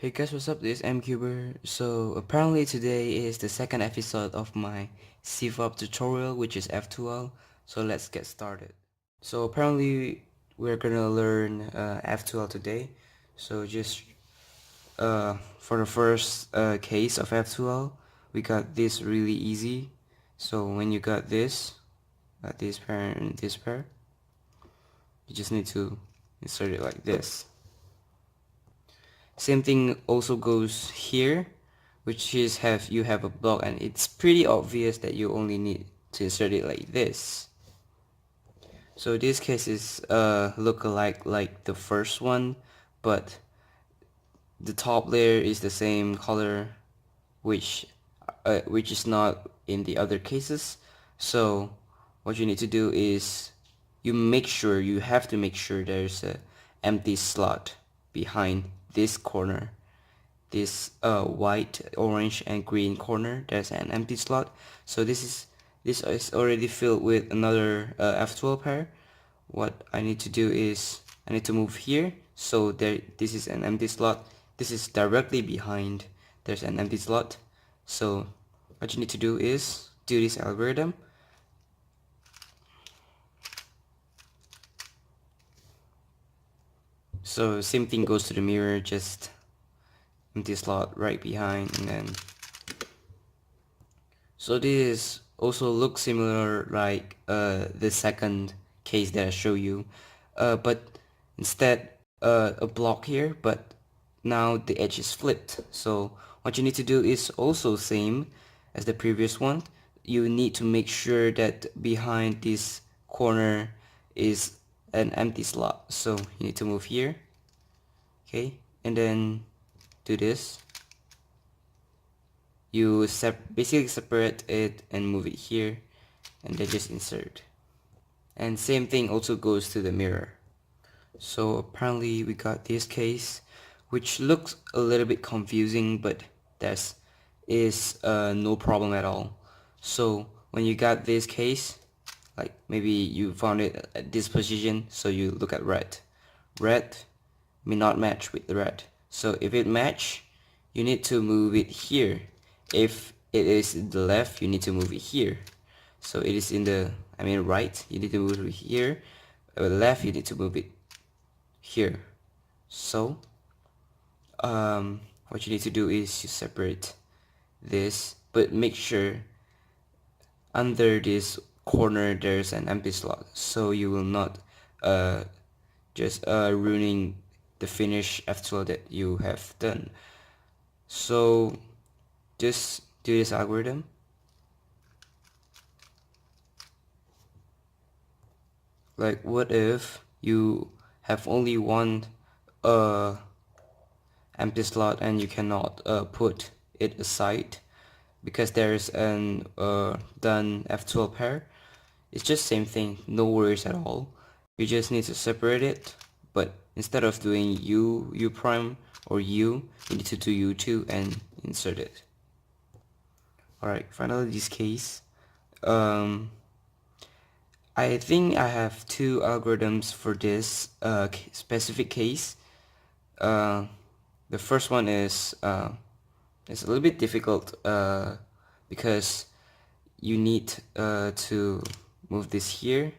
Hey guys, what's up? This is MCuber. So apparently today is the second episode of my CFOP tutorial, which is F2L. So let's get started. So apparently we're gonna learn F2L today. So just for the first case of F2L, we got this really easy. So when you got this pair and this pair, you just need to insert it like this. Same thing also goes here, which is you have a block, and it's pretty obvious that you only need to insert it like this. So this case is look alike like the first one, but the top layer is the same color, which is not in the other cases. So what you need to do is you have to make sure there's a empty slot behind this corner, this white, orange and green corner. There's an empty slot. So this is already filled with another F2L pair. What I need to do is I need to move here, so this is an empty slot. This is directly behind, there's an empty slot. So what you need to do is do this algorithm. So same thing goes to the mirror, just empty slot right behind, and then so this also looks similar like the second case that I show you, but instead a block here, but now the edge is flipped. So what you need to do is also same as the previous one. You need to make sure that behind this corner is an empty slot. So you need to move here, okay, and then do this. You basically separate it and move it here, and then just insert. And same thing also goes to the mirror. So apparently we got this case, which looks a little bit confusing, but that's is no problem at all. So when you got this case, like maybe you found it at this position, so you look at red. Red may not match with the red. So if it match, you need to move it here. If it is in the left, you need to move it here. So it is in the, right, you need to move it here. Left, you need to move it here. So what you need to do is you separate this, but make sure under this corner there's an empty slot, so you will not just ruining the finish F2L that you have done. So just do this algorithm. Like, what if you have only one empty slot and you cannot put it aside because there's an done F2L pair? It's just same thing, no worries at all. You just need to separate it, but instead of doing U prime or you need to do U2 and insert it. Alright, finally this case. I think I have two algorithms for this specific case. The first one is it's a little bit difficult because you need to move this here.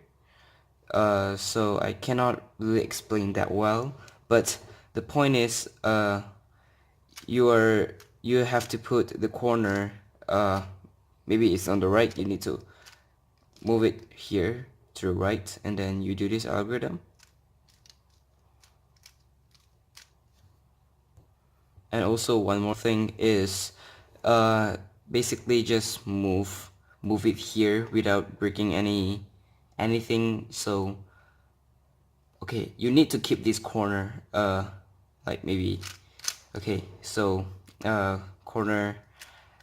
So I cannot really explain that well, but the point is you have to put the corner, maybe it's on the right, you need to move it here to the right, and then you do this algorithm. And also one more thing is basically just move it here without breaking anything. So okay, you need to keep this corner like maybe, okay, so corner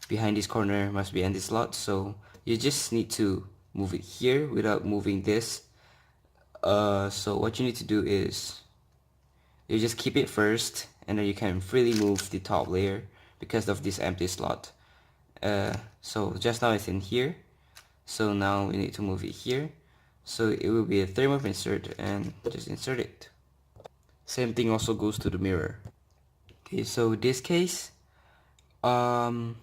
behind this corner must be empty slot, so you just need to move it here without moving this. So what you need to do is you just keep it first, and then you can freely move the top layer because of this empty slot. So just now it's in here, so now we need to move it here, so it will be a 3-move insert, and just insert it. Same thing also goes to the mirror. Okay, so this case, I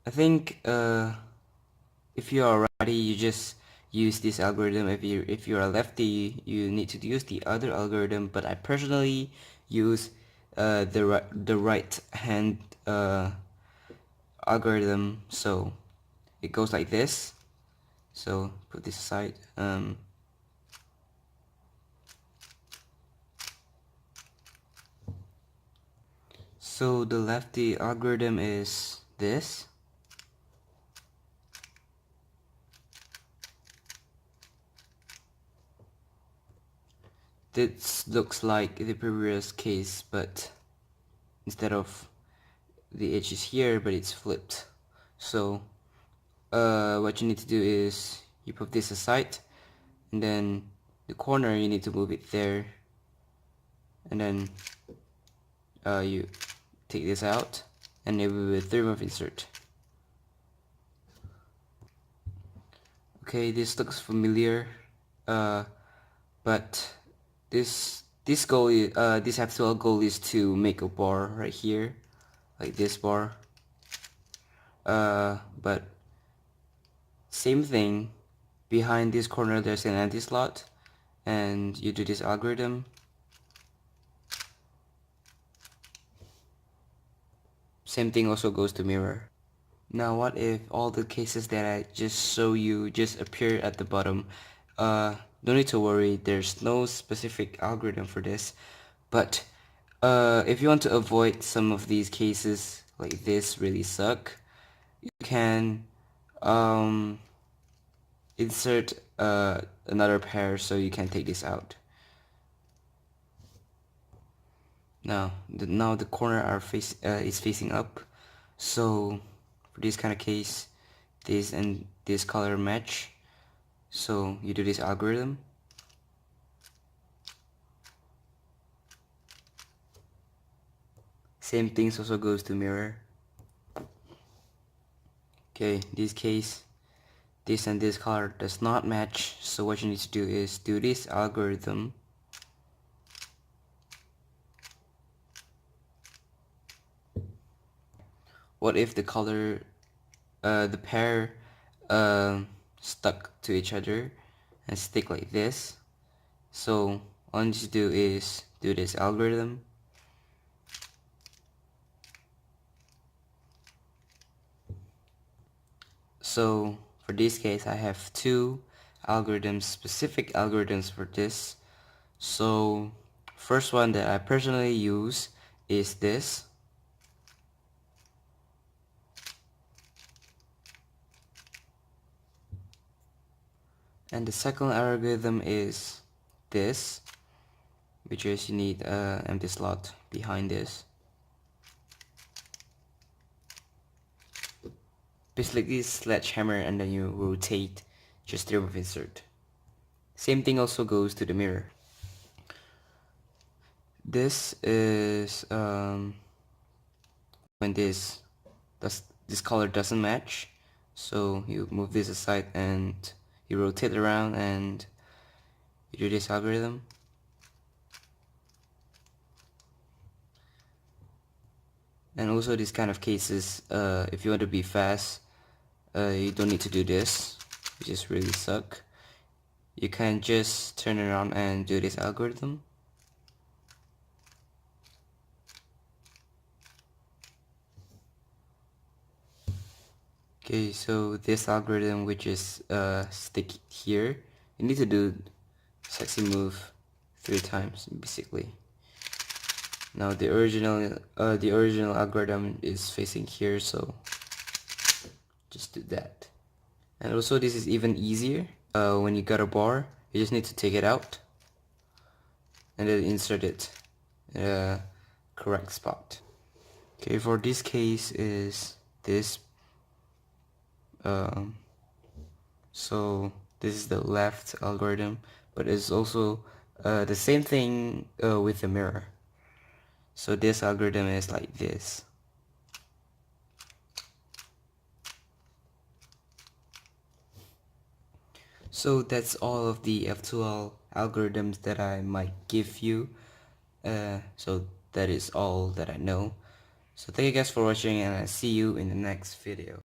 think if you are righty, you just use this algorithm. If you're a lefty, you need to use the other algorithm. But I personally use the right hand algorithm. So it goes like this. So put this aside. So the lefty algorithm is this. This looks like the previous case, but instead of the edge is here, but it's flipped. So what you need to do is you put this aside, and then the corner you need to move it there, and then you take this out, and it will be a 3-month insert. Okay, this looks familiar, but this goal is, this F2L goal is to make a bar right here, like this bar. But same thing, behind this corner there's an empty slot, and you do this algorithm. Same thing also goes to mirror. Now what if all the cases that I just show you just appear at the bottom? Don't need to worry, there's no specific algorithm for this, but if you want to avoid some of these cases like this really suck, you can insert another pair so you can take this out. Now the corner is facing up, so for this kind of case, this and this color match, so you do this algorithm. Same things also goes to mirror. Okay, this case, this and this color does not match, so what you need to do is do this algorithm. What if the color, the pair stuck to each other and stick like this? So all you need to do is do this algorithm. So for this case, I have two algorithms, specific algorithms for this. So first one that I personally use is this. And the second algorithm is this, which is you need an empty slot behind this. Basically sledgehammer, and then you rotate just to remove insert. Same thing also goes to the mirror. This is when this color doesn't match, so you move this aside and you rotate around and you do this algorithm. And also these kind of cases, if you want to be fast, you don't need to do this, you just really suck. You can just turn around and do this algorithm. Okay, so this algorithm, which is stick here, you need to do sexy move 3 times basically. Now the original algorithm is facing here, so just do that. And also this is even easier. When you got a bar, you just need to take it out and then insert it in a correct spot. Okay, for this case is this. So this is the left algorithm, but it's also the same thing with the mirror. So this algorithm is like this. So that's all of the F2L algorithms that I might give you. So that is all that I know. So thank you guys for watching, and I'll see you in the next video.